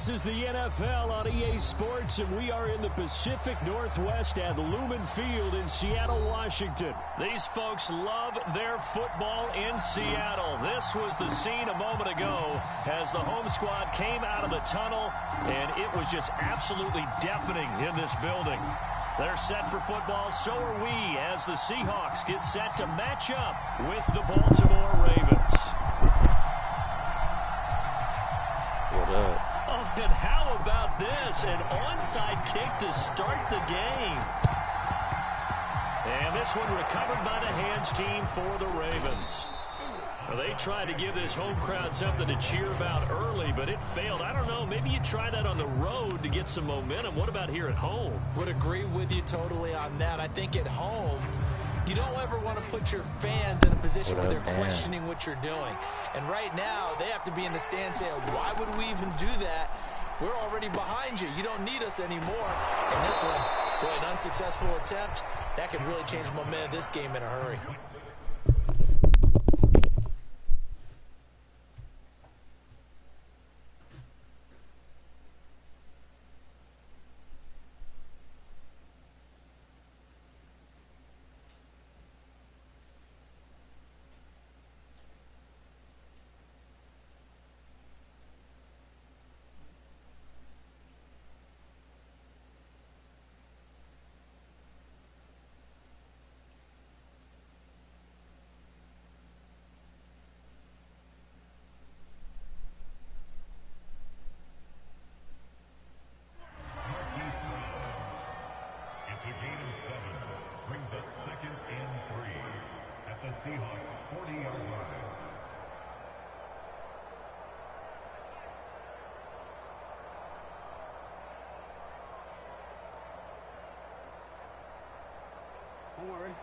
This is the NFL on EA Sports, and we are in the Pacific Northwest at Lumen Field in Seattle, Washington. These folks love their football in Seattle. This was the scene a moment ago as the home squad came out of the tunnel, and it was just absolutely deafening in this building. They're set for football, so are we, as the Seahawks get set to match up with the Baltimore Ravens. What up? Oh, and how about this? An onside kick to start the game. And this one recovered by the hands team for the Ravens. Well, they tried to give this home crowd something to cheer about early, but it failed. I don't know. Maybe you try that on the road to get some momentum. What about here at home? Would agree with you totally on that. I think at home, you don't ever want to put your fans in a position where they're questioning what you're doing. And right now, they have to be in the stand saying, why would we even do that? We're already behind you. You don't need us anymore. And this one, boy, an unsuccessful attempt, that could really change the momentum of this game in a hurry. Seahawks 40-yard line. Don't worry.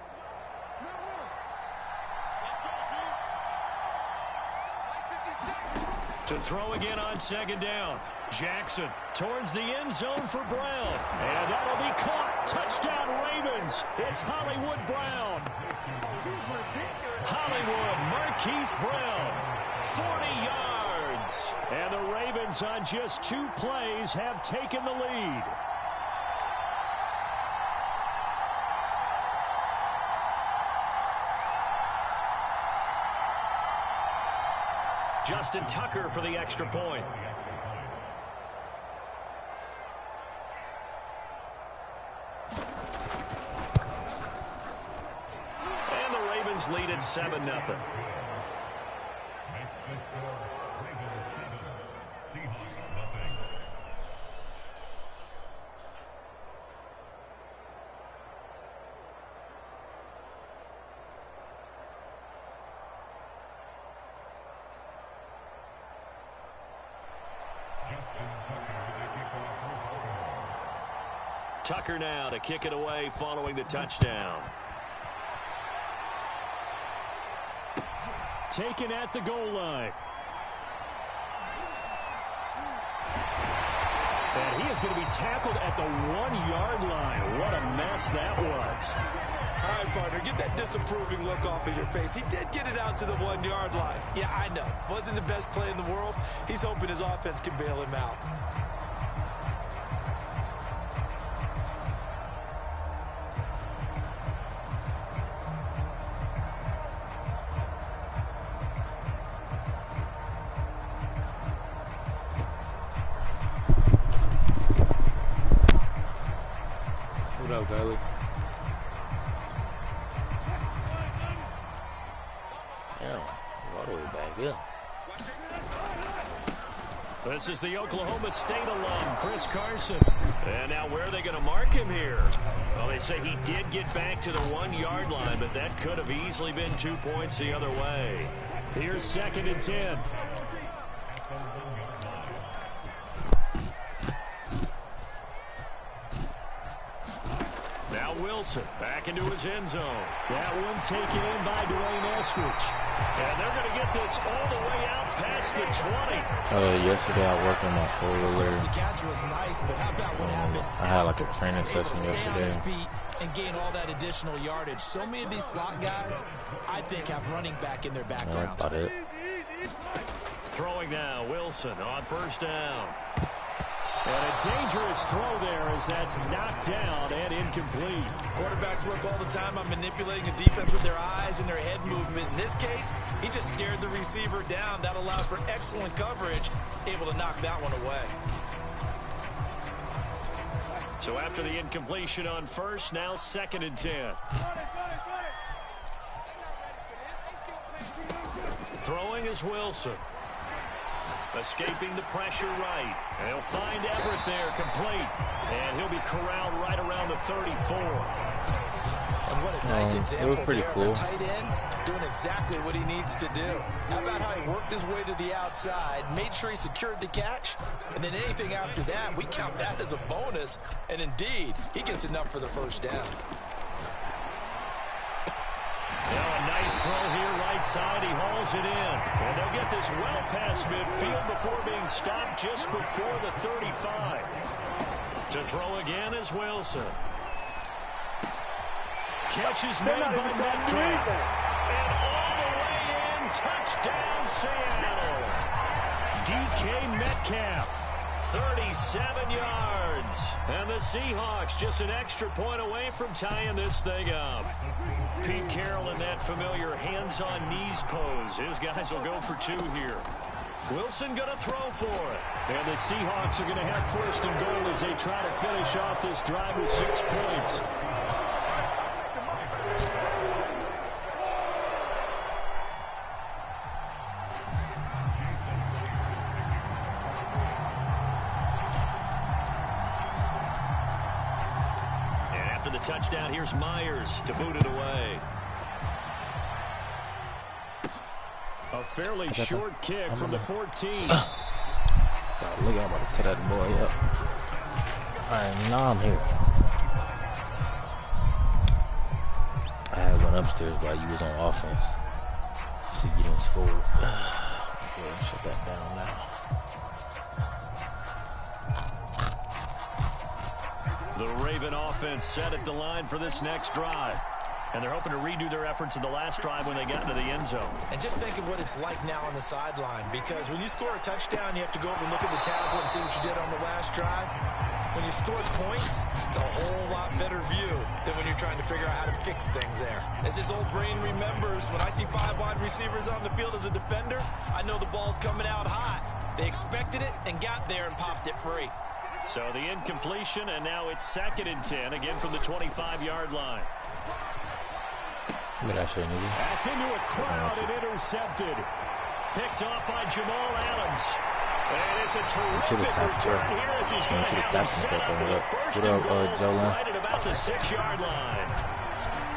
To throw again on second down. Jackson towards the end zone for Brown. And that'll be caught. Touchdown Ravens. It's Hollywood Brown. Hollywood Marquise Brown. 40 yards. And the Ravens on just 2 plays have taken the lead. Justin Tucker for the extra point. And the Ravens lead at 7-0. Tucker now to kick it away following the touchdown. Taken at the goal line. And he is going to be tackled at the 1-yard line. What a mess that was. All right, partner, get that disapproving look off of your face. He did get it out to the 1-yard line. Yeah, I know. Wasn't the best play in the world. He's hoping his offense can bail him out. What up, Bailey? Damn, all the way back here. This is the Oklahoma State alum, Chris Carson. And now where are they going to mark him here? Well, they say he did get back to the 1-yard line, but that could have easily been 2 points the other way. Here's 2nd and 10. Wilson back into his end zone. That one taken in by Dwayne Eskridge. And they're going to get this all the way out past the 20. Yesterday I worked on my four-wheeler. The catch was nice, but how about what happened? I had like a training session yesterday. On his yesterday. feet and gain all that additional yardage. So many of these slot guys, I think, have running back in their background. That's about it. Throwing now, Wilson on 1st down. And a dangerous throw there as that's knocked down and incomplete. Quarterbacks work all the time on manipulating a defense with their eyes and their head movement. In this case, he just stared the receiver down. That allowed for excellent coverage, able to knock that one away. So after the incompletion on first, now 2nd and 10. Throwing is Wilson. Escaping the pressure right. And he'll find Everett there, complete. And he'll be corralled right around the 34. And what a nice example it was pretty cool. Tight end doing exactly what he needs to do. How about how he worked his way to the outside, made sure he secured the catch, and then anything after that, we count that as a bonus. And indeed, he gets enough for the first down. Now a nice throw here right side. He hauls it in. And they'll get this well past midfield before being stopped just before the 35. To throw again is Wilson. Catch is made by Metcalf. And all the way in. Touchdown Seattle. DK Metcalf. 37 yards. And the Seahawks just an extra point away from tying this thing up. Pete Carroll in that familiar hands-on-knees pose. His guys will go for 2 here. Wilson going to throw for it. And the Seahawks are going to have 1st and goal as they try to finish off this drive with 6 points. The touchdown, here's Myers to boot it away. A fairly short kick from the 14. Look, I'm about to tear that boy up. Alright, now I'm here. I had one upstairs while you was on offense. See, you didn't score. Go ahead and shut that down now. The Raven offense set at the line for this next drive. And they're hoping to redo their efforts in the last drive when they got into the end zone. And just think of what it's like now on the sideline, because when you score a touchdown, you have to go over and look at the tablet and see what you did on the last drive. When you scored points, it's a whole lot better view than when you're trying to figure out how to fix things there. As his old brain remembers, when I see 5 wide receivers on the field as a defender, I know the ball's coming out hot. They expected it and got there and popped it free. So the incompletion, and now it's 2nd and 10, again from the 25-yard line. That's into a crowd and intercepted. Picked off by Jamal Adams. And it's a terrific return here as he's going to have him set up with a 1st and goal right at about the 6-yard line.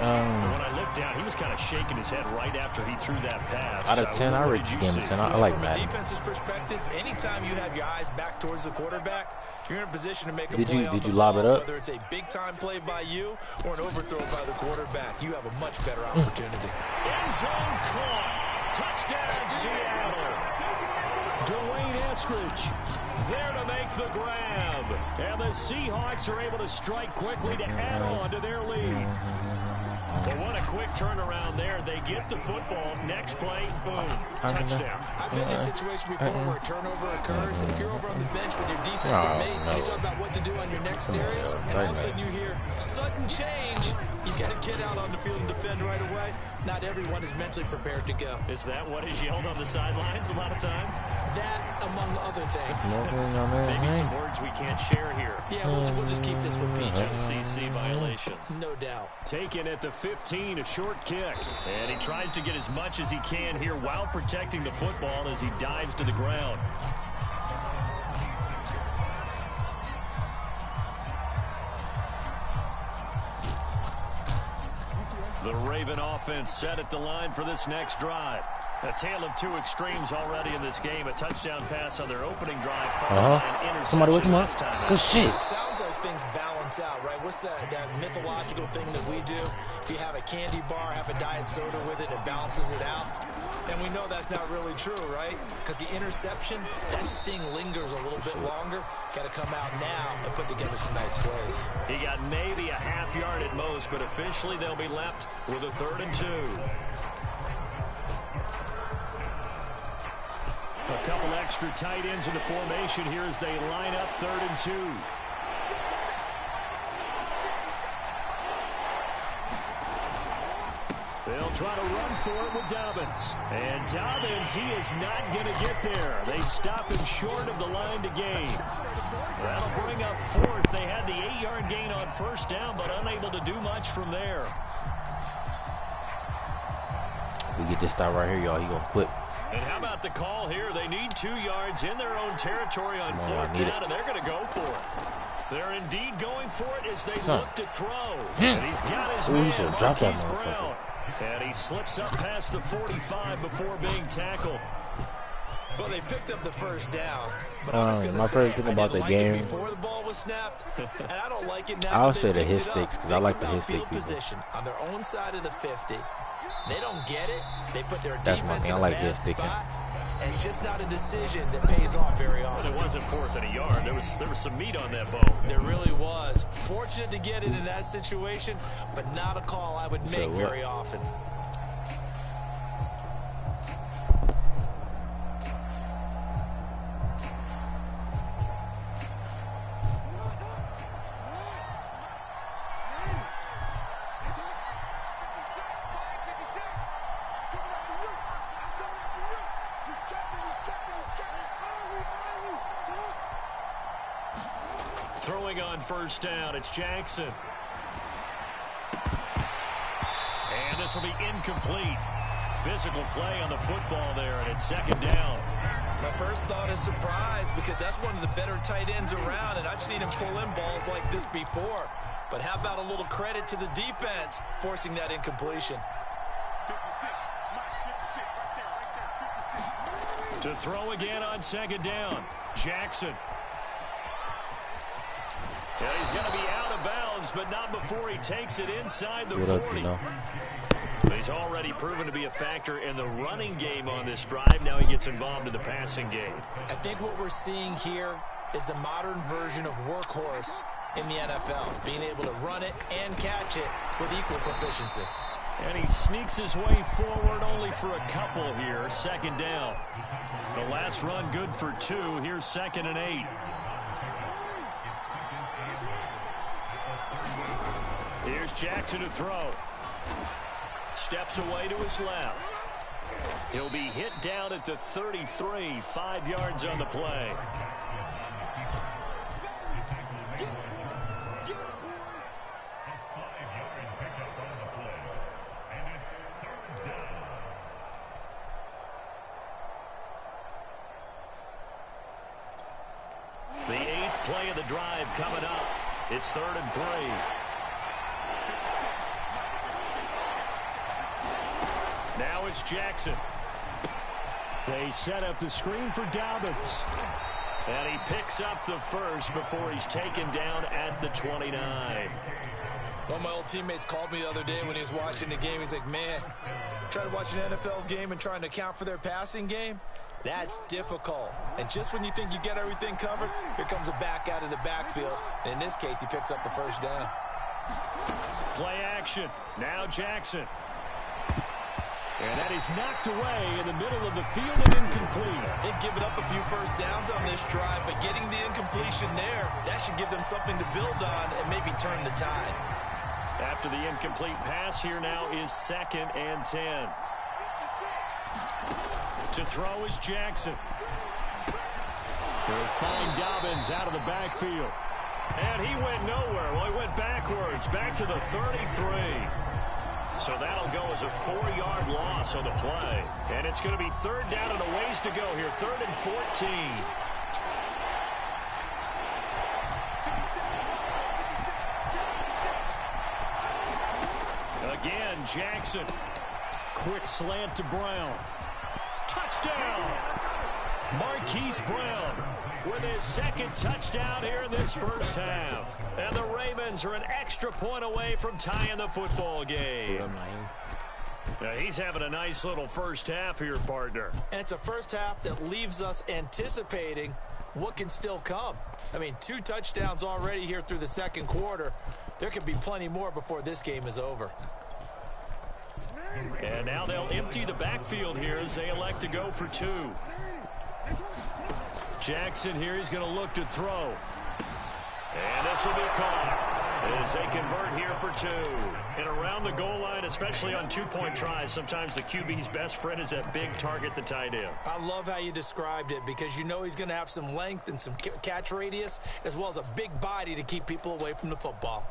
When I looked down, he was kind of shaking his head right after he threw that pass. Out of 10, I rate this game 10. I like Madden. From a defense's perspective, anytime you have your eyes back towards the quarterback, you're in a position to make a play on the ball, whether it's a big-time play by you or an overthrow by the quarterback. You have a much better opportunity. End zone caught. Touchdown, Seattle. Dwayne Eskridge there to make the grab. And the Seahawks are able to strike quickly to add on to their lead. But what a quick turnaround there. They get the football. Next play, boom, touchdown. I've been in a situation before where a turnover occurs, and if you're over on the bench with your defensive mate, you talk about what to do on your next series, and all of a sudden you hear sudden change. You got to get out on the field and defend right away. Not everyone is mentally prepared to go. Is that what is yelled on the sidelines a lot of times? That, among other things. Maybe some words we can't share here. Yeah, we'll just keep this with PG. CC violation. No doubt. Taken at the 15, a short kick. And he tries to get as much as he can here while protecting the football as he dives to the ground. The Raven offense set at the line for this next drive. A tale of 2 extremes already in this game. A touchdown pass on their opening drive. Somebody wake him up. Good shit. It sounds like things balance out, right? What's that mythological thing that we do? If you have a candy bar, have a diet soda with it, it balances it out. And we know that's not really true, right? Because the interception, that sting lingers a little bit longer. Got to come out now and put together some nice plays. He got maybe a half yard at most, but officially they'll be left with a 3rd and 2. A couple extra tight ends in the formation here as they line up 3rd and 2. They'll try to run for it with Dobbins. And Dobbins, he is not going to get there. They stop him short of the line to gain. That'll bring up 4th. They had the 8-yard gain on 1st down, but unable to do much from there. We get this stop right here, y'all. He going to quit. And how about the call here? They need 2 yards in their own territory on 4th down, and they're going to go for it. They're indeed going for it as they look to throw. And he's got his man, Marquise Brown. And he slips up past the 45 before being tackled. Well, they picked up the 1st down. But my favorite thing about the game, before the ball was snapped, and I don't like it now. I'll say the hit sticks because I like the hit stick people. Position on their own side of the 50. They don't get it. They put their That's defense in I a like bad hit sticking. spot. And it's just not a decision that pays off very often. Well, it wasn't 4th and a yard. There was some meat on that bone. There really was. Fortunate to get it in that situation, but not a call I would make very often. Throwing on 1st down, it's Jackson. And this will be incomplete. Physical play on the football there, and it's 2nd down. My first thought is surprise because that's one of the better tight ends around, and I've seen him pull in balls like this before. But how about a little credit to the defense forcing that incompletion? 56. To throw again on 2nd down, Jackson. Yeah, he's going to be out of bounds, but not before he takes it inside the 40. He's already proven to be a factor in the running game on this drive. Now he gets involved in the passing game. I think what we're seeing here is the modern version of workhorse in the NFL, being able to run it and catch it with equal proficiency. And he sneaks his way forward only for a couple here. 2nd down. The last run good for 2. Here's 2nd and 8. Here's Jackson to throw. Steps away to his left. He'll be hit down at the 33, 5 yards on the play. The 8th play of the drive coming up. It's 3rd and 3. Now it's Jackson. They set up the screen for Dobbins. And he picks up the 1st before he's taken down at the 29. One of my old teammates called me the other day when he was watching the game. He's like, man, trying to watch an NFL game and trying to account for their passing game, that's difficult. And just when you think you get everything covered, here comes a back out of the backfield. And in this case, he picks up the 1st down. Play action. Now Jackson. And that is knocked away in the middle of the field and incomplete. They've given up a few 1st downs on this drive, but getting the incompletion there, that should give them something to build on and maybe turn the tide. After the incomplete pass, here now is 2nd and 10. To throw is Jackson. They'll find Dobbins out of the backfield. And he went nowhere. Well, he went backwards, back to the 33. So that'll go as a 4-yard loss on the play. And it's going to be 3rd down and a ways to go here. 3rd and 14. Again, Jackson. Quick slant to Brown. Touchdown! Marquise Brown with his 2nd touchdown here in this 1st half. And the Ravens are an extra point away from tying the football game. Now he's having a nice little 1st half here, partner. And it's a 1st half that leaves us anticipating what can still come. I mean, 2 touchdowns already here through the 2nd quarter. There could be plenty more before this game is over. And now they'll empty the backfield here as they elect to go for 2. Jackson here, he's going to look to throw. And this will be caught as they convert here for 2. And around the goal line, especially on 2-point tries, sometimes the QB's best friend is that big target, the tight end. I love how you described it because you know he's going to have some length and some catch radius as well as a big body to keep people away from the football.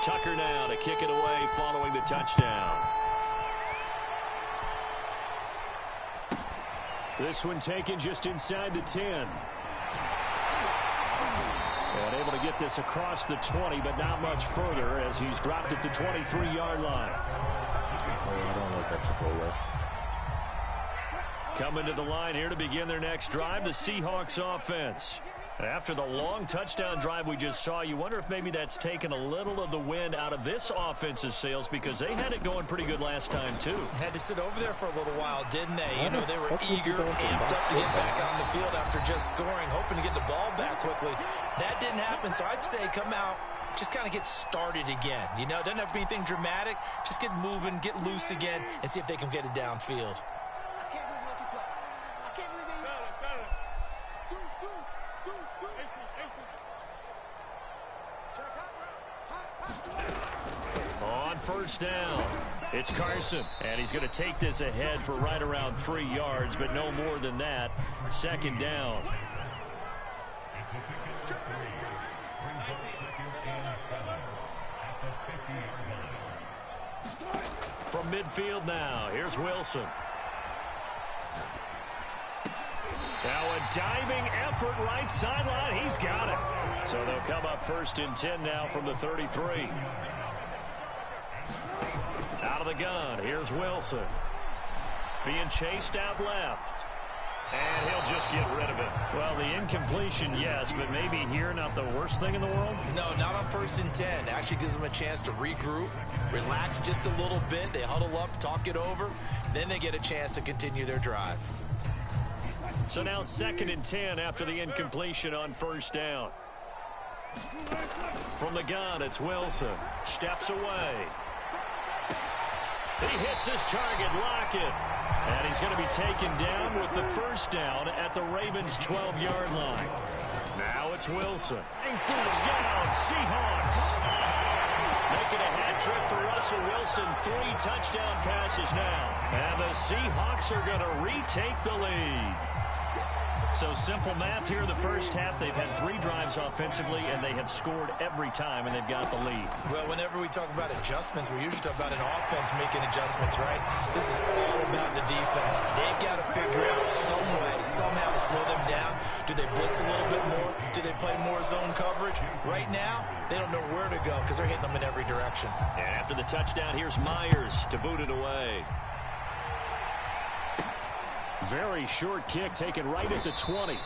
Tucker now to kick it away following the touchdown. This one taken just inside the 10. And able to get this across the 20, but not much further as he's dropped it to 23-yard line. Oh, I don't like that to go away. Coming to the line here to begin their next drive, the Seahawks offense. After the long touchdown drive we just saw, you wonder if maybe that's taken a little of the wind out of this offense's sails because they had it going pretty good last time, too. Had to sit over there for a little while, didn't they? You know, they were eager, amped up to get back on the field after just scoring, hoping to get the ball back quickly. That didn't happen, so I'd say come out, just kind of get started again. You know, it doesn't have to be anything dramatic. Just get moving, get loose again, and see if they can get it downfield. On first down, it's Carson, and he's going to take this ahead for right around 3 yards, but no more than that. Second down. From midfield now, here's Wilson. Now a diving effort right sideline. He's got it. So they'll come up first and 10 now from the 33. Out of the gun, here's Wilson. Being chased out left. And he'll just get rid of it. Well, the incompletion, yes, but maybe here not the worst thing in the world? No, not on first and 10. Actually gives them a chance to regroup, relax just a little bit. They huddle up, talk it over. Then they get a chance to continue their drive. So now second and 10 after the incompletion on first down. From the gun, it's Wilson. Steps away. He hits his target, Lockett. And he's going to be taken down with the first down at the Ravens' 12-yard line. Now it's Wilson. Touchdown, Seahawks. Making a hat trick for Russell Wilson. 3 touchdown passes now. And the Seahawks are going to retake the lead. So simple math here in the first half. They've had 3 drives offensively, and they have scored every time, and they've got the lead. Well, whenever we talk about adjustments, we usually talk about an offense making adjustments, right? This is all about the defense. They've got to figure out some way, somehow to slow them down. Do they blitz a little bit more? Do they play more zone coverage? Right now, they don't know where to go because they're hitting them in every direction. And after the touchdown, here's Myers to boot it away. Very short kick taken right at the 20.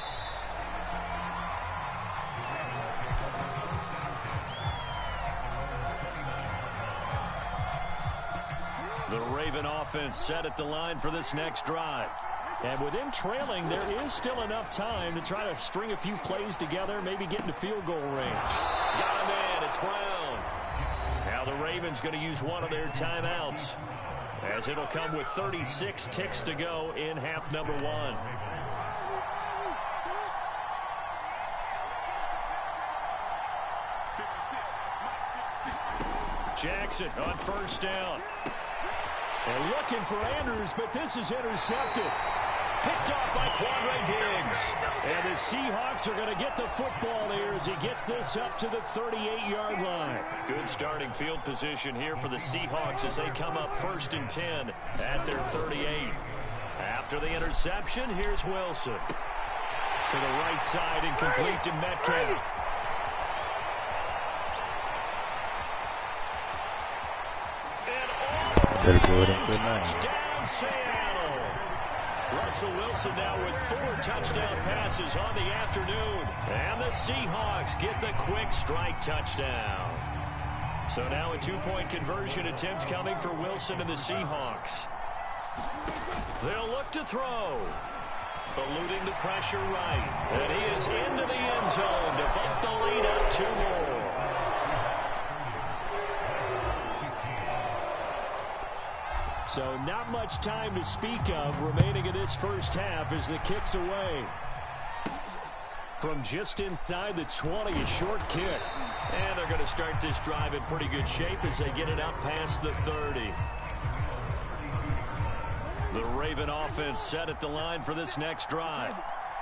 The Raven offense set at the line for this next drive. And with him trailing, there is still enough time to try to string a few plays together, maybe get into field goal range. Got him in. It's Brown. Now the Ravens going to use one of their timeouts, as it'll come with 36 ticks to go in half number 1. Jackson on first down. They're looking for Andrews, but this is intercepted. Picked off by Quandre Diggs. And the Seahawks are going to get the football here as he gets this up to the 38-yard line. Good starting field position here for the Seahawks as they come up first and 10 at their 38. After the interception, here's Wilson. To the right side and complete to Metcalf. Better go ahead and good night. Touchdown, Seattle. Russell Wilson now with 4 touchdown passes on the afternoon. And the Seahawks get the quick strike touchdown. So now a 2-point conversion attempt coming for Wilson and the Seahawks. They'll look to throw. Eluding the pressure right. And he is into the end zone to bump the lead up 2 more. So not much time to speak of remaining in this first half as the kick's away. From just inside the 20, a short kick. And they're going to start this drive in pretty good shape as they get it up past the 30. The Raven offense set at the line for this next drive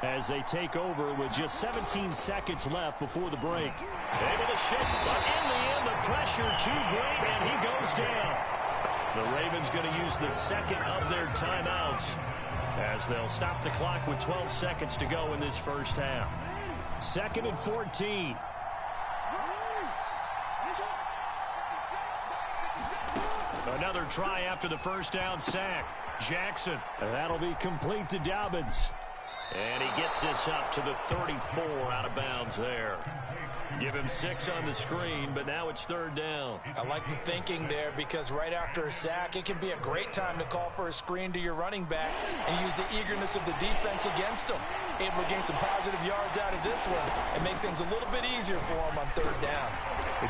as they take over with just 17 seconds left before the break. Able to shift, but in the end, the pressure too great, and he goes down. The Ravens going to use the second of their timeouts as they'll stop the clock with 12 seconds to go in this first half. 2nd and 14. Another try after the first down sack. Jackson. That'll be complete to Dobbins. And he gets this up to the 34 out of bounds there. Give him 6 on the screen, but now it's 3rd down. I like the thinking there because right after a sack, it can be a great time to call for a screen to your running back and use the eagerness of the defense against him. Able to gain some positive yards out of this one and make things a little bit easier for him on 3rd down.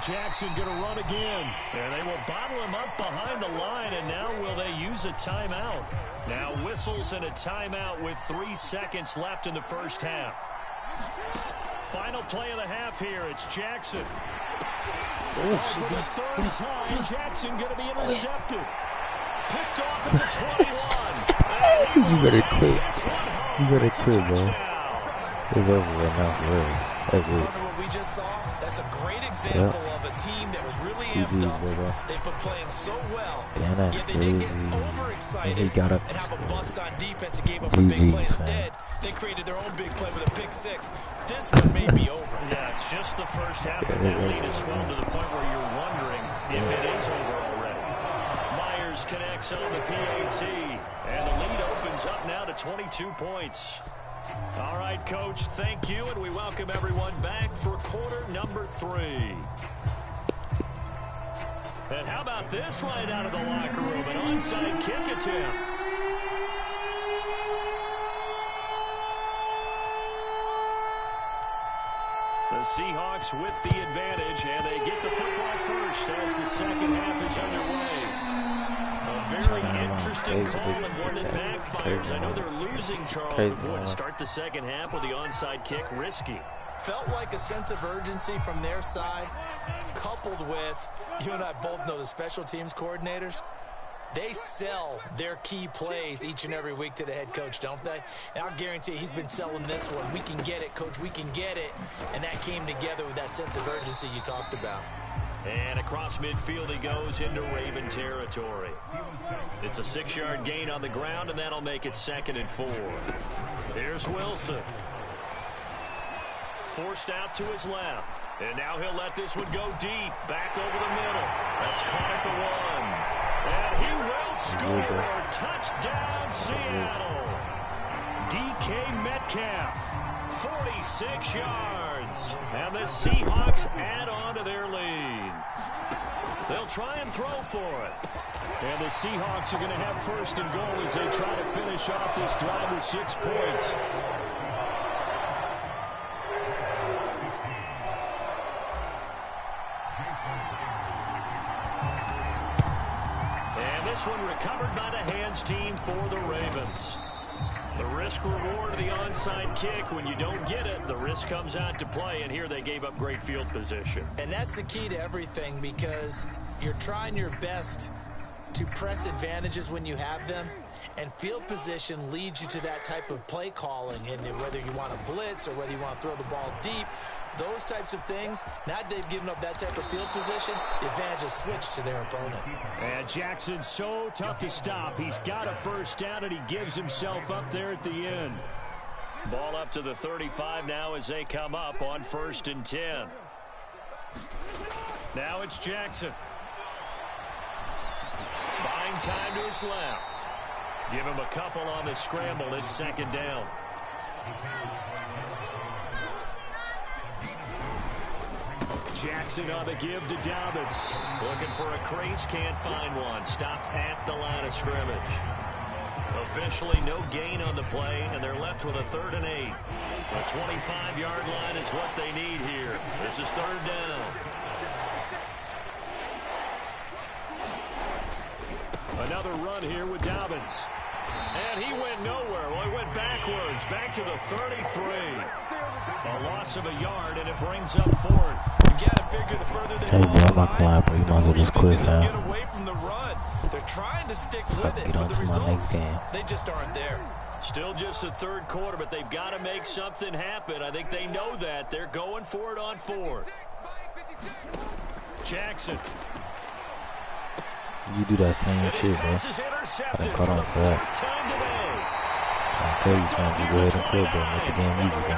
Jackson going to run again. And they will bottle him up behind the line, and now will they use a timeout? Now whistles and a timeout with 3 seconds left in the first half. Final play of the half here. It's Jackson. For the 3rd time, Jackson going to be intercepted. Picked off at the 21. You better quit. You better quit, bro. It's over right now, for real. That's it. What we just saw, that's a great example of a team that was really amped up. They've been playing so well. Damn, that's yet they crazy. didn't get overexcited He got up and have a bust on defense and gave up a big play instead. They created their own big play with a pick 6. This one may be over. Yeah, it's just the first half, but that lead is swelled to the point where you're wondering if it is over already. Myers connects on the PAT, and the lead opens up now to 22 points. All right, Coach, thank you, and we welcome everyone back for quarter number 3. And how about this right out of the locker room, an onside kick attempt. The Seahawks with the advantage, and they get the football first as the second half is underway. A very interesting call and one that backfires. I know they're losing Charles, but boy, to start the second half with the onside kick, risky. Felt like a sense of urgency from their side, coupled with, you and I both know the special teams coordinators. They sell their key plays each and every week to the head coach, don't they? And I'll guarantee he's been selling this one. We can get it, Coach. We can get it. And that came together with that sense of urgency you talked about. And across midfield he goes into Raven territory. It's a 6-yard gain on the ground, and that'll make it 2nd and 4. Here's Wilson. Forced out to his left. And now he'll let this one go deep. Back over the middle. That's caught at the 1. And he will score. Touchdown, Seattle. DK Metcalf, 46 yards. And the Seahawks add on to their lead. They'll try and throw for it. And the Seahawks are going to have 1st and goal as they try to finish off this drive with 6 points. This one recovered by the hands team for the Ravens. The risk reward of the onside kick. When you don't get it, the risk comes out to play, and here they gave up great field position. And that's the key to everything, because you're trying your best to press advantages when you have them, and field position leads you to that type of play calling. And whether you want to blitz or whether you want to throw the ball deep, those types of things, now that they've given up that type of field position, the advantage is switched to their opponent. And Jackson's so tough to stop. He's got a 1st down, and he gives himself up there at the end. Ball up to the 35 now as they come up on 1st and 10. Now it's Jackson. Buying time to his left. Give him a couple on the scramble. It's 2nd down. Jackson on the give to Dobbins. Looking for a crease, can't find one. Stopped at the line of scrimmage. Officially no gain on the play, and they're left with a 3rd and 8. The 25-yard line is what they need here. This is 3rd down. Another run here with Dobbins. And he went nowhere. Well, he went backwards, back to the 33. A loss of a yard, and it brings up 4th. You got to figure the further they hey, bro, I'm not gonna lie, bro. You might as well just quit, fam. Get away from the run. They're trying to stick with it, but the results, they just aren't there. Still just the 3rd quarter, but they've got to make something happen. I think they know that. They're going for it on 4th. Jackson. You do that same shit, bro. I done caught on for that. I tell you, man, you go ahead and quit, bro. Make the game easy, bro.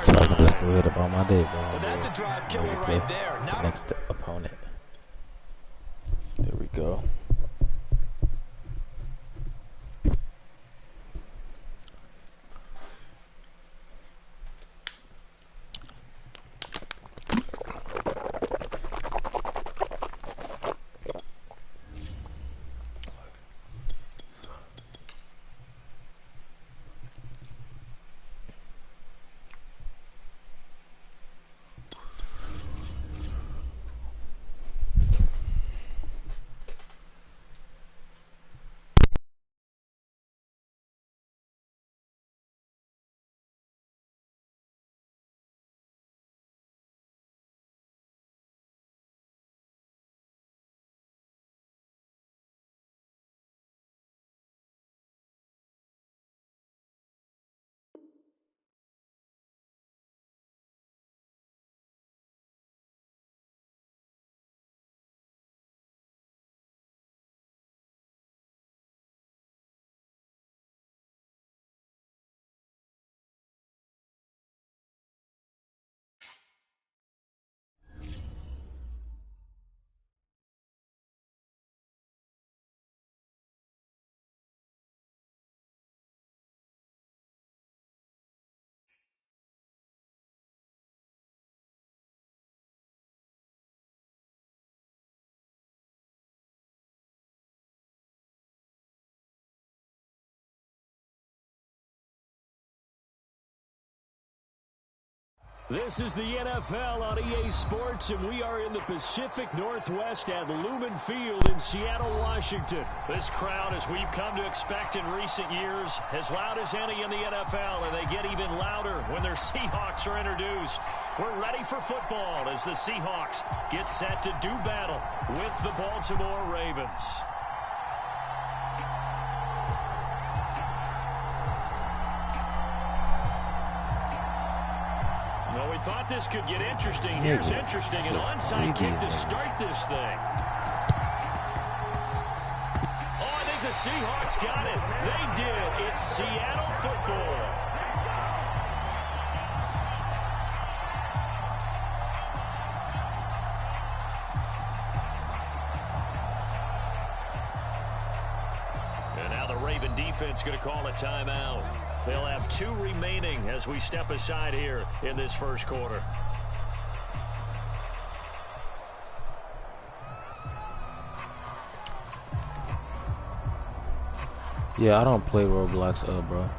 So I'm gonna just go ahead about my day, bro. That's a drive killer right there. Next opponent. There we go. This is the NFL on EA Sports, and we are in the Pacific Northwest at Lumen Field in Seattle, Washington. This crowd, as we've come to expect in recent years, as loud as any in the NFL, and they get even louder when their Seahawks are introduced. We're ready for football as the Seahawks get set to do battle with the Baltimore Ravens. Well, we thought this could get interesting. Here's interesting. An onside kick to start this thing. Oh, I think the Seahawks got it. They did. It's Seattle football. And now the Raven defense going to call a timeout. They'll have 2 remaining as we step aside here in this first quarter. Yeah, I don't play Roblox, bro.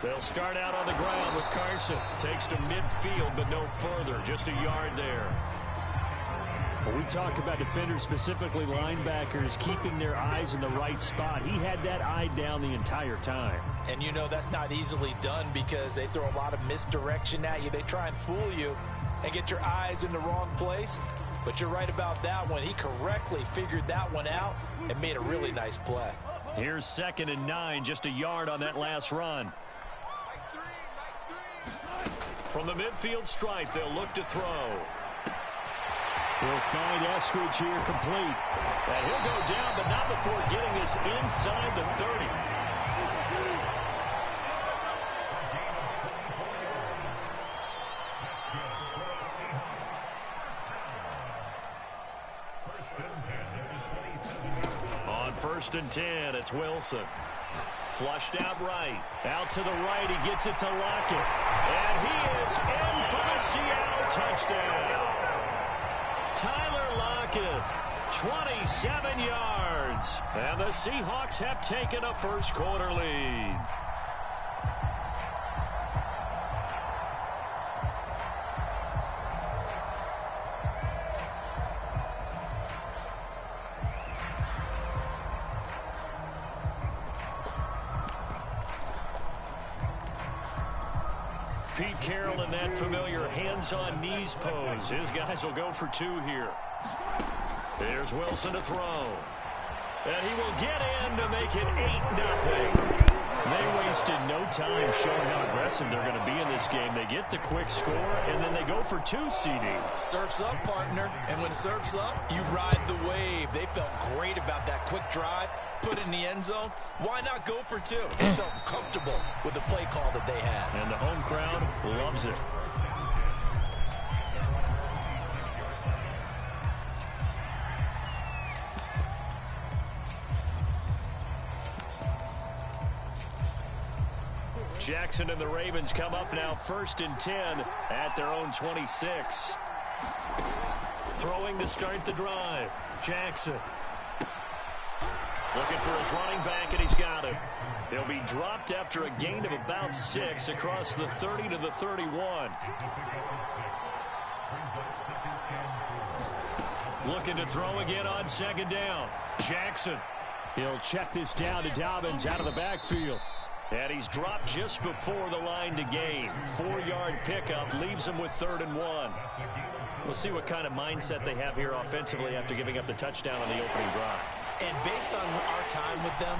They'll start out on the ground with Carson. Takes to midfield, but no further. Just a yard there. When we talk about defenders, specifically linebackers, keeping their eyes in the right spot, he had that eye down the entire time. And you know that's not easily done because they throw a lot of misdirection at you. They try and fool you and get your eyes in the wrong place. But you're right about that one. He correctly figured that one out and made a really nice play. Here's 2nd and 9, just a yard on that last run. From the midfield stripe, they'll look to throw. We'll find Eskridge here complete. And he'll go down, but not before getting us inside the 30. 1st and 10. It's Wilson. Flushed out right. Out to the right. He gets it to Lockett. And he is in for the Seattle touchdown. Tyler Lockett, 27 yards. And the Seahawks have taken a first-quarter lead. Pete Carroll in that familiar hands-on knees pose. His guys will go for 2 here. There's Wilson to throw. And he will get in to make it 8-0. They wasted no time showing how aggressive they're going to be in this game. They get the quick score, and then they go for 2, CD. Surf's up, partner. And when surf's up, you ride the wave. They felt great about that quick drive, put it in the end zone. Why not go for 2? They felt comfortable with the play call that they had. And the home crowd loves it. Jackson and the Ravens come up now 1st and 10 at their own 26. Throwing to start the drive. Jackson. Looking for his running back, and he's got it. He'll be dropped after a gain of about 6 across the 30 to the 31. Looking to throw again on 2nd down. Jackson. He'll check this down to Dobbins out of the backfield. And he's dropped just before the line to gain. 4-yard pickup leaves him with 3rd and 1. We'll see what kind of mindset they have here offensively after giving up the touchdown on the opening drive. And based on our time with them,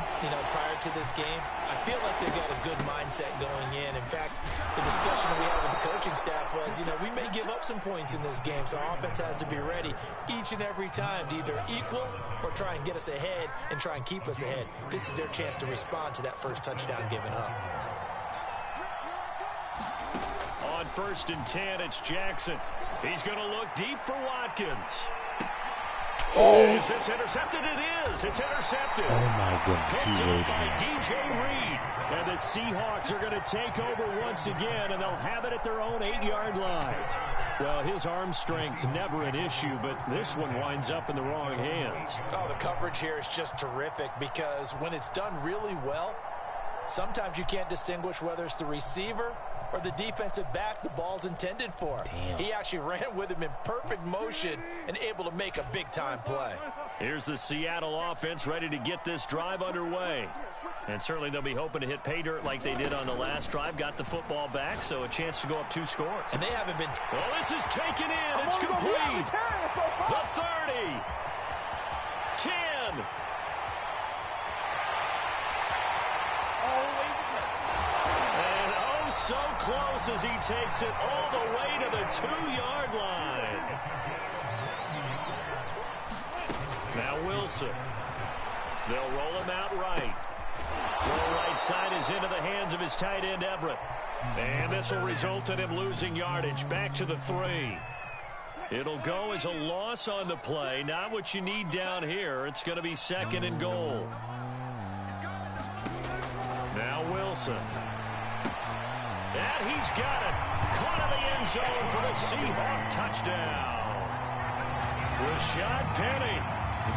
prior to this game, I feel like they've got a good mindset going in. In fact, the discussion that we had with the coaching staff was, we may give up some points in this game, so our offense has to be ready each and every time to either equal or try and get us ahead and try and keep us ahead. This is their chance to respond to that first touchdown given up. On 1st and 10, it's Jackson. He's going to look deep for Watkins. Oh. Is this intercepted? It is. It's intercepted. Oh, my Picked goodness. up by DJ Reed. And the Seahawks are going to take over once again, and they'll have it at their own 8-yard line. Well, his arm strength, never an issue, but this one winds up in the wrong hands. Oh, the coverage here is just terrific because when it's done really well, sometimes you can't distinguish whether it's the receiver or the defensive back the ball's intended for. Damn. He actually ran with him in perfect motion and able to make a big-time play. Here's the Seattle offense ready to get this drive underway. And certainly they'll be hoping to hit pay dirt like they did on the last drive. Got the football back, so a chance to go up 2 scores. And they haven't been... Well, this is taken in. It's complete. The 30. 10. And oh, so close as he takes it all the way to the 2-yard line. Now Wilson. They'll roll him out right. Throw right side is into the hands of his tight end, Everett. And this will result in him losing yardage back to the 3. It'll go as a loss on the play. Not what you need down here. It's going to be 2nd and goal. Now Wilson. And he's got it. Caught in the end zone for the Seahawk touchdown. Rashad Penny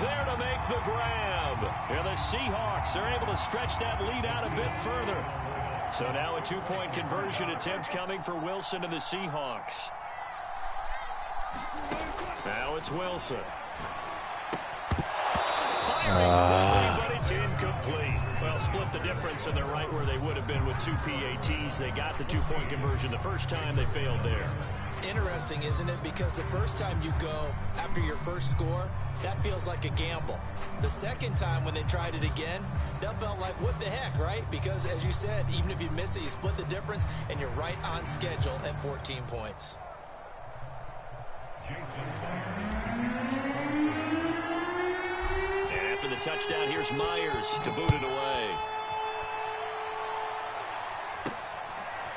there to make the grab. And the Seahawks are able to stretch that lead out a bit further. So now a 2-point conversion attempt coming for Wilson and the Seahawks. Now it's Wilson. Firing quickly, but it's incomplete. Well, split the difference, and they're right where they would have been with 2 PATs. They got the 2-point conversion the first time. They failed there. Interesting, isn't it? Because the first time you go after your first score, that feels like a gamble. The second time when they tried it again, that felt like, what the heck, right? Because, as you said, even if you miss it, you split the difference, and you're right on schedule at 14 points. And after the touchdown, here's Myers to boot it away.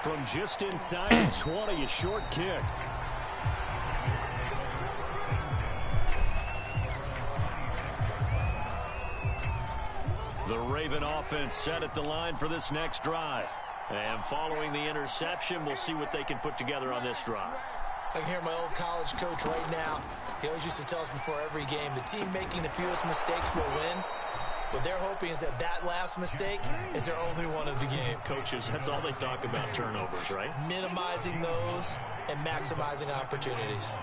From just inside the 20, a short kick. The Raven offense set at the line for this next drive. And following the interception, we'll see what they can put together on this drive. I can hear my old college coach right now. He always used to tell us before every game, the team making the fewest mistakes will win. What they're hoping is that last mistake is their only one of the game. Coaches, that's all they talk about, turnovers, right? Minimizing those and maximizing opportunities.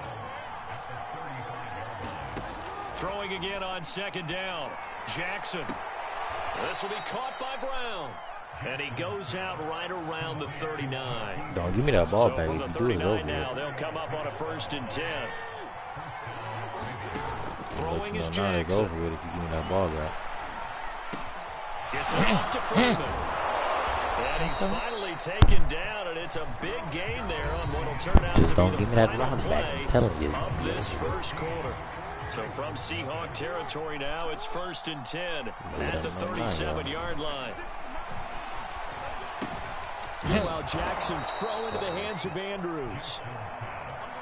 Throwing again on second down. Jackson. This will be caught by Brown. And he goes out right around the 39. Don't give me that ball so back. From the 39 now, they'll come up on a 1st and 10. Throwing is Jackson. Over with if you give me that ball back. Gets it off to Freeman. And he's finally taken down, and it's a big gain there on what will turn out to be the final play of this first quarter. So from Seahawk territory now, it's 1st and 10 at the 37-yard line. Meanwhile, Jackson's throw into the hands of Andrews.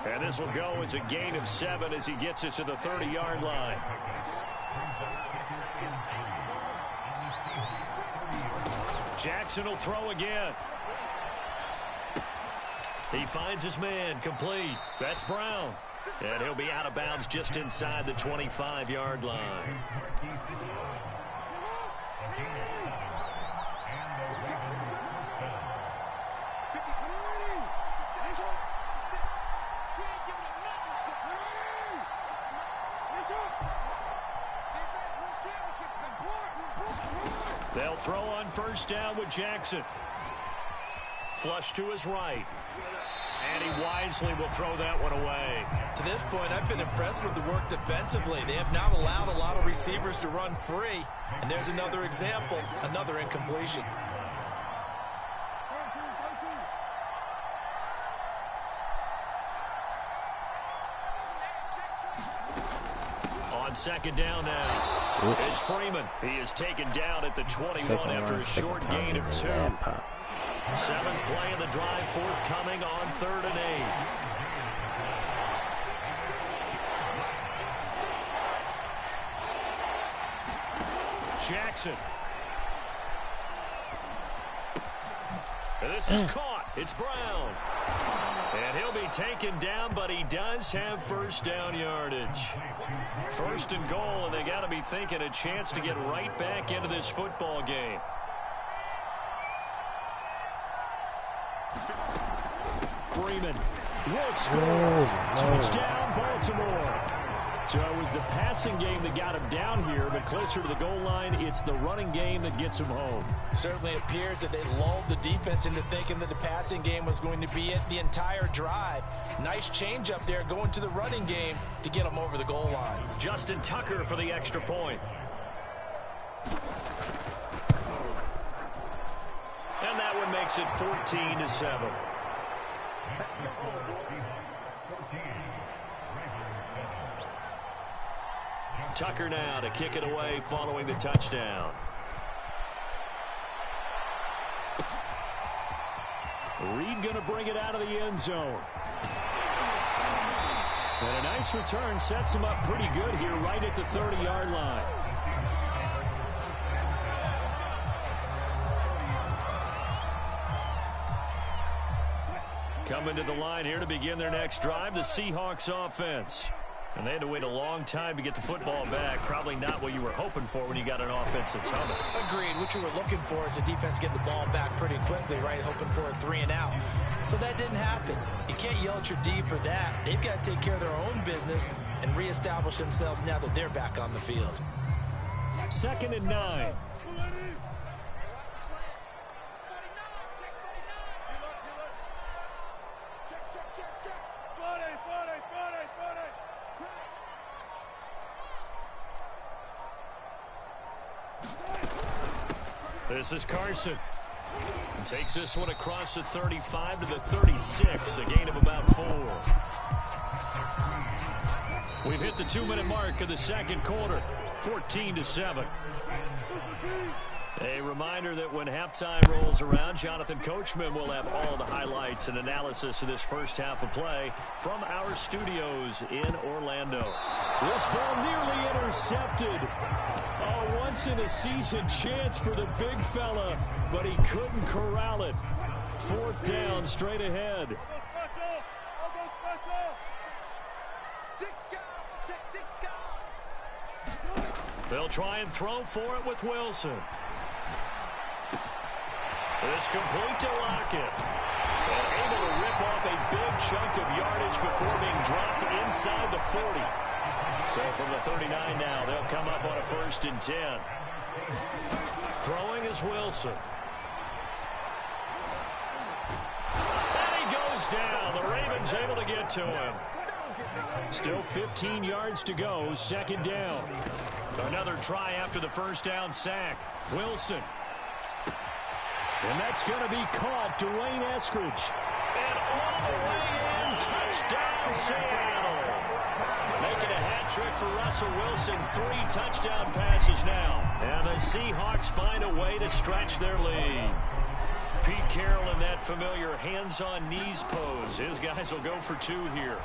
And this will go as a gain of 7 as he gets it to the 30-yard line. Jackson will throw again. He finds his man, complete. That's Brown. And he'll be out of bounds just inside the 25-yard line. They'll throw on 1st down with Jackson. Flush to his right. And he wisely will throw that one away. To this point, I've been impressed with the work defensively. They have not allowed a lot of receivers to run free. And there's another example, another incompletion. On 2nd down now, it's Freeman. He is taken down at the 21 after a short gain of 2. 7th play of the drive forthcoming on 3rd and 8. Jackson. And this is caught. It's Brown. And he'll be taken down, but he does have 1st down yardage. 1st and goal, and they got to be thinking a chance to get right back into this football game. Freeman will score. Touchdown, Baltimore. So it was the passing game that got him down here, but closer to the goal line, it's the running game that gets him home. Certainly appears that they lulled the defense into thinking that the passing game was going to be it the entire drive. Nice change up there going to the running game to get them over the goal line. Justin Tucker for the extra point. And that one makes it 14-7. Tucker now to kick it away following the touchdown. Reed going to bring it out of the end zone. And a nice return sets him up pretty good here right at the 30-yard line. Coming to the line here to begin their next drive, the Seahawks offense. And they had to wait a long time to get the football back. Probably not what you were hoping for when you got an offense that's humming. Agreed. What you were looking for is the defense getting the ball back pretty quickly, right? Hoping for a 3 and out. So that didn't happen. You can't yell at your D for that. They've got to take care of their own business and reestablish themselves now that they're back on the field. 2nd and 9. This is Carson. And takes this one across the 35 to the 36, a gain of about 4. We've hit the 2-minute mark of the second quarter, 14-7. A reminder that when halftime rolls around, Jonathan Coachman will have all the highlights and analysis of this first half of play from our studios in Orlando. This ball nearly intercepted. Oh, once-in-a-season chance for the big fella, but he couldn't corral it. 4th down, straight ahead. They'll try and throw for it with Wilson. It's complete to Lockett. And able to rip off a big chunk of yardage before being dropped inside the 40. So from the 39 now, they'll come up on a 1st and 10. Throwing is Wilson. And he goes down. The Ravens able to get to him. Still 15 yards to go, 2nd down. Another try after the 1st down sack. Wilson. And that's going to be caught. Dwayne Eskridge. And all the way in. Touchdown, Seattle. Making a hat trick for Russell Wilson. 3 touchdown passes now. And the Seahawks find a way to stretch their lead. Pete Carroll in that familiar hands-on-knees pose. His guys will go for 2 here.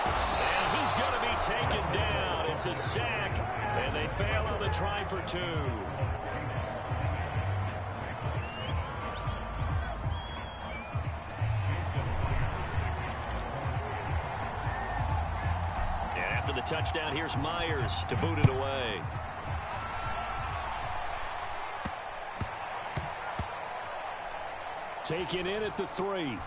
And he's going to be taken down. It's a sack. And they fail on the try for 2. And after the touchdown, here's Myers to boot it away. Taken in at the 3.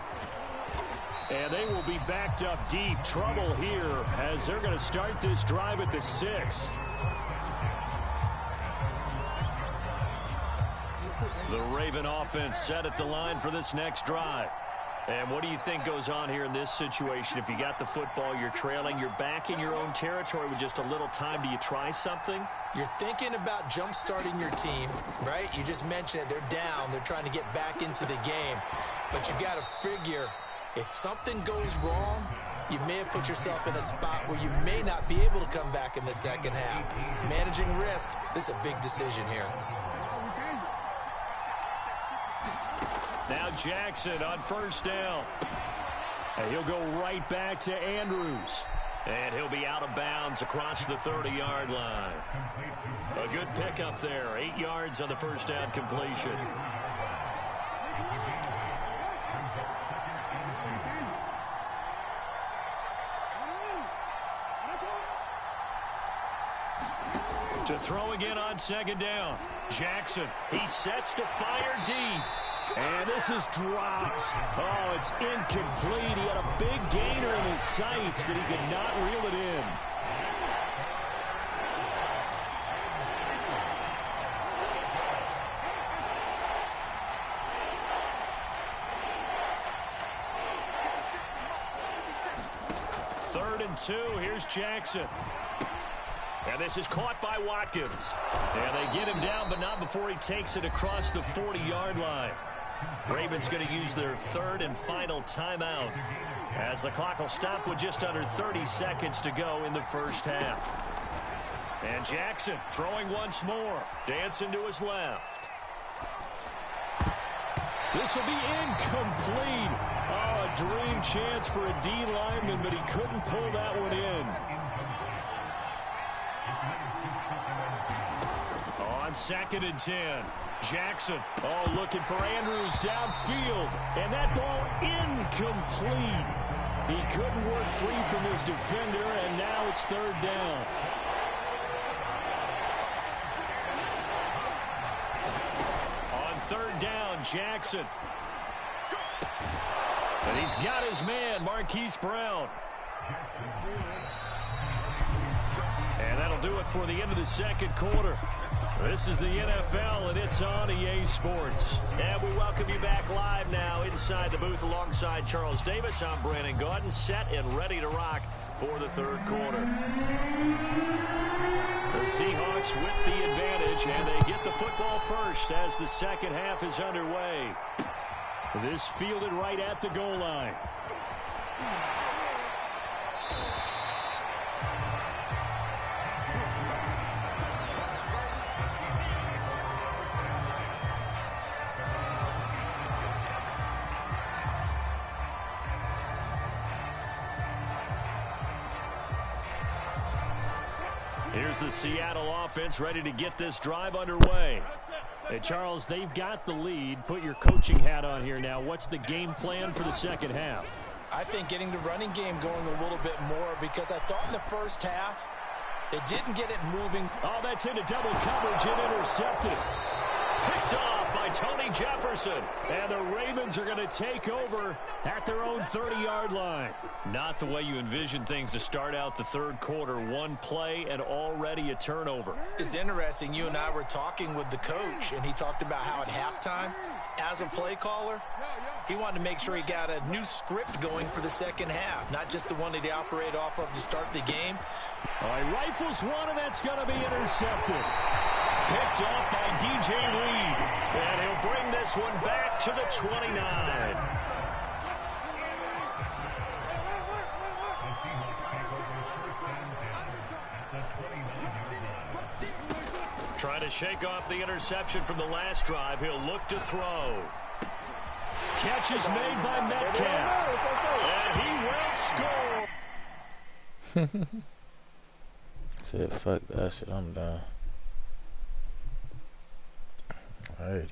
And they will be backed up deep. Trouble here as they're going to start this drive at the 6. The Raven offense set at the line for this next drive. And what do you think goes on here in this situation? If you got the football, you're trailing, you're back in your own territory with just a little time. Do you try something? You're thinking about jump-starting your team, right? You just mentioned it. They're down. They're trying to get back into the game. But you've got to figure, if something goes wrong, you may have put yourself in a spot where you may not be able to come back in the 2nd half. Managing risk, this is a big decision here. Now Jackson on 1st down. And he'll go right back to Andrews. And he'll be out of bounds across the 30-yard line. A good pickup there. 8 yards on the 1st down completion. To throw again on 2nd down. Jackson, he sets to fire deep. And this is dropped. Oh, it's incomplete. He had a big gainer in his sights, but he could not reel it in. Third and 2. Here's Jackson. And this is caught by Watkins. And they get him down, but not before he takes it across the 40-yard line. Ravens going to use their 3rd and final timeout as the clock will stop with just under 30 seconds to go in the 1st half. And Jackson throwing once more. Dancing to his left. This will be incomplete. Oh, a dream chance for a D lineman, but he couldn't pull that one in. On 2nd and 10. Jackson, looking for Andrews downfield. And that ball incomplete. He couldn't work free from his defender, and now it's 3rd down. On 3rd down, Jackson. And he's got his man, Marquise Brown. And that'll do it for the end of the 2nd quarter. This is the NFL, and it's on EA Sports. And we welcome you back live now inside the booth alongside Charles Davis. I'm Brandon Gaudin, set and ready to rock for the 3rd quarter. The Seahawks with the advantage, and they get the football first as the 2nd half is underway. This fielded right at the goal line. here's the Seattle offense ready to get this drive underway. Hey, Charles, they've got the lead. Put your coaching hat on here now. What's the game plan for the second half? I think getting the running game going a little bit more, because I thought in the first half they didn't get it moving. Oh, that's into double coverage and intercepted. Picked off by Tony Jefferson. And the Ravens are going to take over at their own 30-yard line. Not the way you envision things to start out the third quarter. One play and already a turnover. It's interesting. You and I were talking with the coach, and he talked about how at halftime, as a play caller, he wanted to make sure he got a new script going for the second half, not just the one that he operated off of to start the game. All right, rifles one, and that's going to be intercepted. Picked off by DJ Reed. And he'll bring this one back to the 29. Trying to shake off the interception from the last drive. He'll look to throw. Catch is made by Metcalf. And he will score. Said, fuck that shit, I'm done. Alrighty.